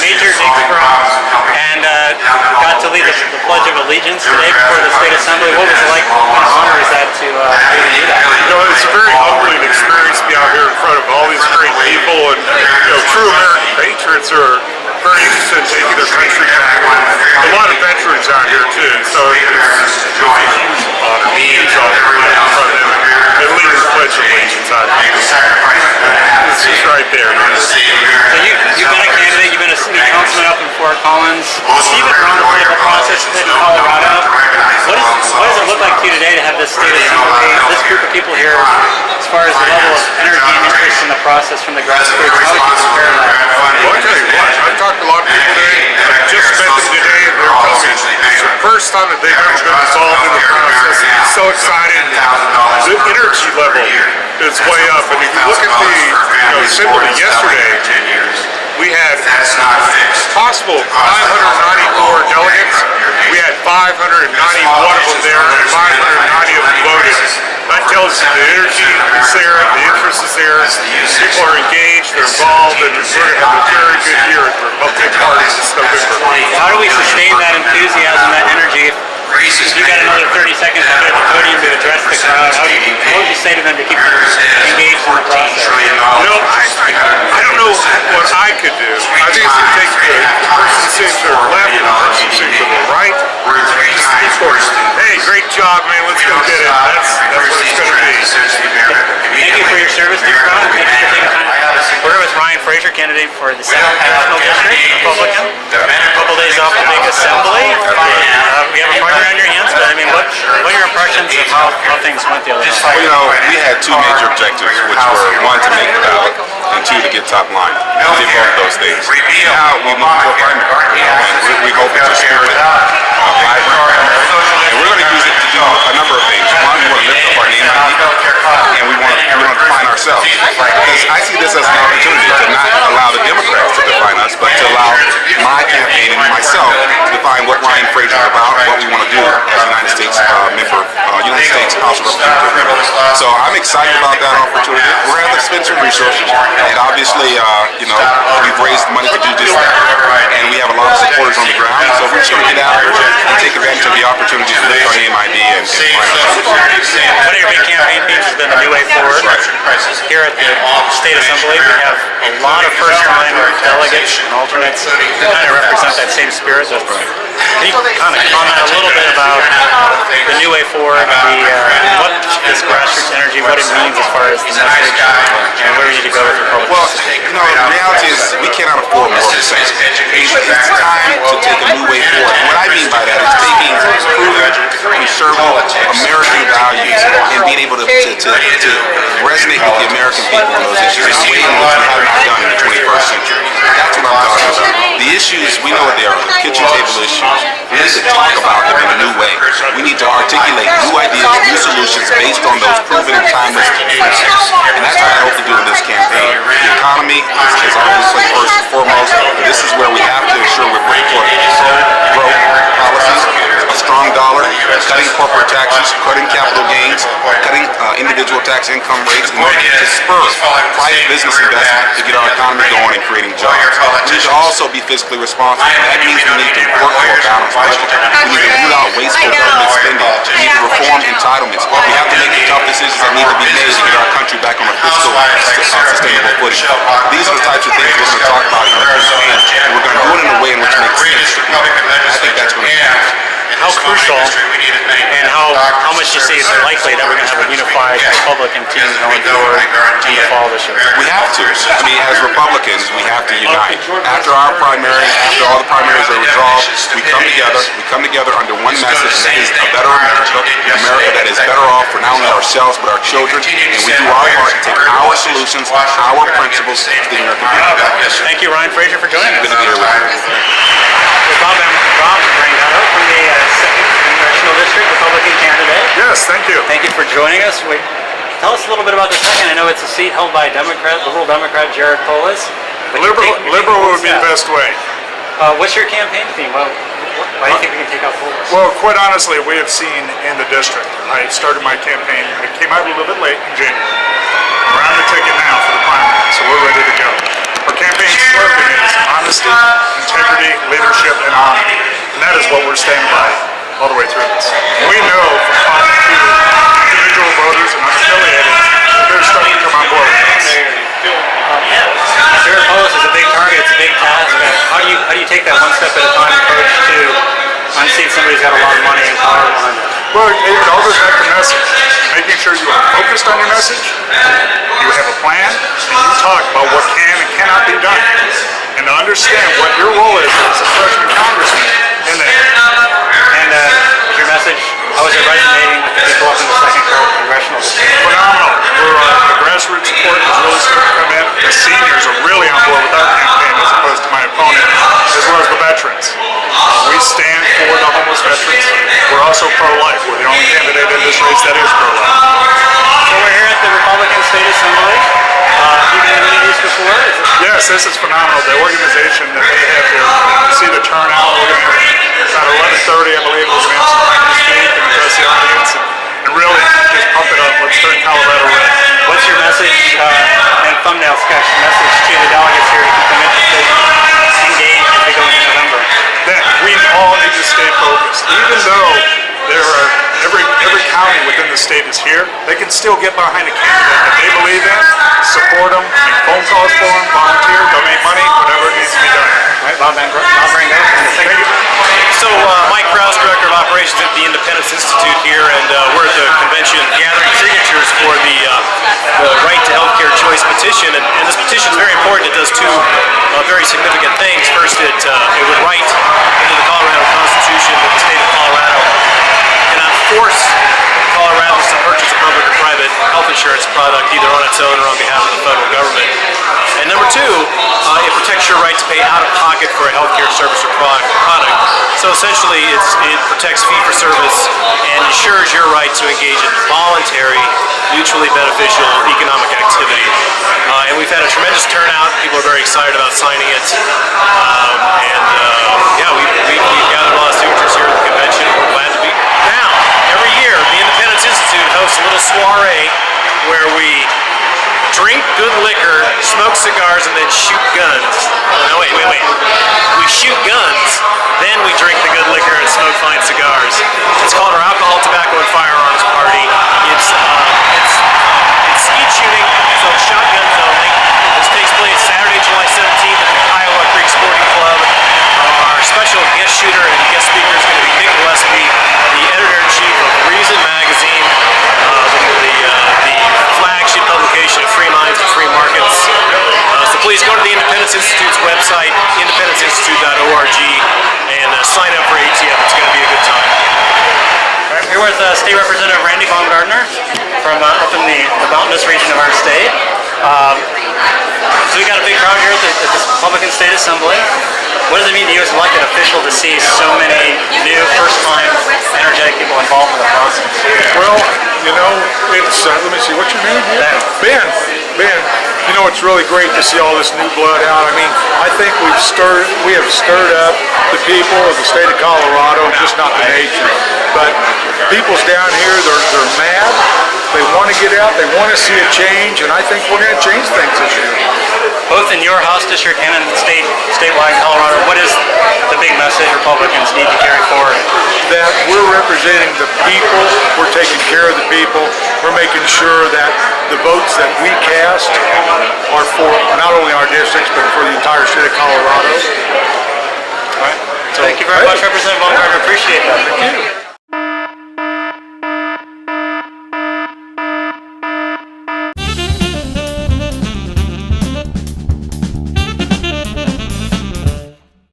major victory and got to lead the Pledge of Allegiance today before the State Assembly. What was it like? What kind of honor is that to do that? It's a very humbling experience to be out here in front of all these great people, and true American patriots are very interested in taking their country back. A lot of veterans out here too, so it's a huge honor. Huge honor to be in front of them and lead the Pledge of Allegiance out here. It's just right there. So you've been a candidate, you've been a city councilman up in Fort Collins. You've been around the political process in Colorado. What does it look like to you today to have this State Assembly, this group of people here, as far as the level of energy and interest in the process from the grassroots? How would you compare that? Well, I'll tell you what, I've talked to a lot of people today. I just met them today, and they're telling me it's the first time that they've ever been involved in the process. They're so excited. The energy level is way up. And if you look at the assembly yesterday, we had possible 594 delegates. We had 591 of them there, and 590 of them voted. That tells you the energy is there, the interest is there, people are engaged, they're involved, and we're going to have a very good year at the Republican Party this November. How do we sustain that enthusiasm, that energy? If you got another 30 seconds to get at the podium to address the crowd, what would you say to them to keep them engaged in the process? I don't know what I could do. I think it's going to take the person sitting to the left and the person sitting to the right. Hey, great job, man, let's go get it. That's what it's going to be. Thank you for your service to crowd. Thank you for taking time. We're here with Ryan Fraser, candidate for the 2nd Congressional District, Republican. A couple days off the big assembly. We have a primary on your hands, but I mean, what are your impressions of how things went the other night? Well, we had two major objectives, which were one, to make the ballot, and two, to get top line. We did both of those things. Now we move to a primary, and we hope it's a spirit, vibrant, and we're going to use it to do a number of things. One, we want to lift up our name, and we want to define ourselves. Because I see this as an opportunity to not allow the Democrats to define us, but to allow my campaign and myself to define what Ryan Fraser is about, what we want to do as a United States member, United States House of Representatives. So I'm excited about that opportunity. We're going to have to spend some resources, and obviously, we've raised money to do just that, and we have a lot of supporters on the ground. So we're just going to get out and take advantage of the opportunity to lift our name ID and find ourselves. One of your big campaign themes has been the New Way Forward. Here at the State Assembly, we have a lot of first-time delegates and alternates that kind of represent that same spirit. Can you kind of comment a little bit about the New Way Forward, what this grassroots energy, what it means as far as the message, and where we need to go with Republicans? Well, the reality is we cannot afford more of the same. It's time to take a new way forward. And what I mean by that is taking proven, conservative American values and being able to resonate with the American people on those issues in a way in which we have not done in the 21st century. That's what I'm talking about. The issues, we know what they are, the kitchen table issues. We need to talk about them in a new way. We need to articulate new ideas, new solutions based on those proven and timeless principles. And that's what I hope to do in this campaign. The economy is obviously first and foremost. This is where we have to ensure we're bringing forth pro-growth policies, a strong dollar, cutting corporate taxes, cutting capital gains, cutting individual tax income rates in order to spur private business investment to get our economy going and creating jobs. We need to also be fiscally responsible. That means we need to work for a balanced budget. We need to root out wasteful government spending. We need to reform entitlements. We have to make the tough decisions that need to be made to get our country back on a fiscal sustainable footing. These are the types of things we're going to talk about in the campaign, and we're going to do it in a way in which makes sense to people. I think that's going to happen. How crucial and how much you see is likely that we're going to have a unified Republican team going forward in the fall this year? We have to. I mean, as Republicans, we have to unite. After our primary, after all the primaries are resolved, we come together under one message that is a better America, an America that is better off for not only ourselves but our children, and we do our part to take our solutions, our principles to the American people. Thank you, Ryan Fraser, for joining us. Good to be here with you. Rob Rangano from the 2nd Congressional District, Republican candidate. Yes, thank you. Thank you for joining us. Tell us a little bit about the 2nd. I know it's a seat held by liberal Democrat Jared Polis. Liberal would be the best way. What's your campaign theme? Why do you think we can take out Polis? Well, quite honestly, we have seen in the district. I started my campaign. I came out a little bit late in January. We're on the ticket now for the primary, so we're ready to go. Our campaign slogan is honesty, that is what we're standing by all the way through this. We know from talking to individual voters and unaffiliated that they're starting to come on board with us. Zero post is a big target, it's a big task. How do you take that one step at a time approach to unseat somebody who's got a lot of money and power behind it? Well, it all goes back to message. Making sure you are focused on your message, you have a plan, and you talk about what can and cannot be done. And to understand what your role is as a freshman congressman in that. And your message, how is it resonating with the people up in the second congressional district? Phenomenal. The grassroots support is really starting to come in. The seniors are really on board with our campaign as opposed to my opponent, as well as the veterans. We stand for the homeless veterans. We're also pro-life. We're the only candidate in this race that is pro-life. So we're here at the Republican State Assembly. You've been to these before? Yes, this is phenomenal. The organization that they have here. You see the turnout. We're going to have about 11:30, I believe. We're going to have some time to speak and address the audience and really just pump it up. Let's turn Colorado red. What's your message and thumbnail sketch message to the delegates here to keep them interested, engaged as we go into November? That we all need to stay focused. Even though there are every county within the state is here, they can still get behind a candidate that they believe in, support them, make phone calls for them, volunteer, donate money, whatever it needs to be done. All right, Bob Rango. Thank you. So Mike Krause, Director of Operations at the Independence Institute here, and we're at the convention gathering signatures for the Right to Healthcare Choice petition. And this petition is very important. It does two very significant things. First, it would write into the Colorado Constitution that the state of Colorado cannot force Coloradans to purchase a public or private health insurance product either on its own or on behalf of the federal government. And number two, it protects your right to pay out of pocket for a healthcare service or product. So essentially, it protects fee-for-service and ensures your right to engage in voluntary, mutually beneficial economic activity. And we've had a tremendous turnout. People are very excited about signing it. We've gathered a lot of signatures here at the convention. We're glad to be now. Every year, the Independence Institute hosts a little soiree where we drink good liquor, smoke cigars, and then shoot guns. No, wait. We shoot guns, then we drink the good liquor and smoke fine cigars. It's called our Alcohol, Tobacco, and Firearms Party. It's skeet shooting, so shotguns only. This takes place Saturday, July 17th at the Kiowa Creek Sporting Club. Our special guest shooter and guest speaker is going to be Nick Gillespie, the editor-in-chief of Reason Magazine, the flagship publication of Free Minds and Free Markets. So please go to the Independence Institute's website, independenceinstitute.org, and sign up for ATF. It's going to be a good time. All right, here with State Representative Randy Baumgartner from up in the mountainous region of our state. So we got a big crowd here at this Republican State Assembly. What does it mean to you as an elected official to see so many new, first-time, energetic people involved in the process? Well, it's, let me see, what's your name? Ben. You know, it's really great to see all this new blood out. I mean, I think we have stirred up the people of the state of Colorado, just not the nation. But people's down here, they're mad. They want to get out. They want to see a change, and I think we're going to change things this year. Both in your House district and in the statewide Colorado, what is the big message Republicans need to carry forward? That we're representing the people, we're taking care of the people, we're making sure that the votes that we cast are for not only our districts, but for the entire state of Colorado. All right. Thank you very much, Representative Baumgartner. Appreciate that. Thank you.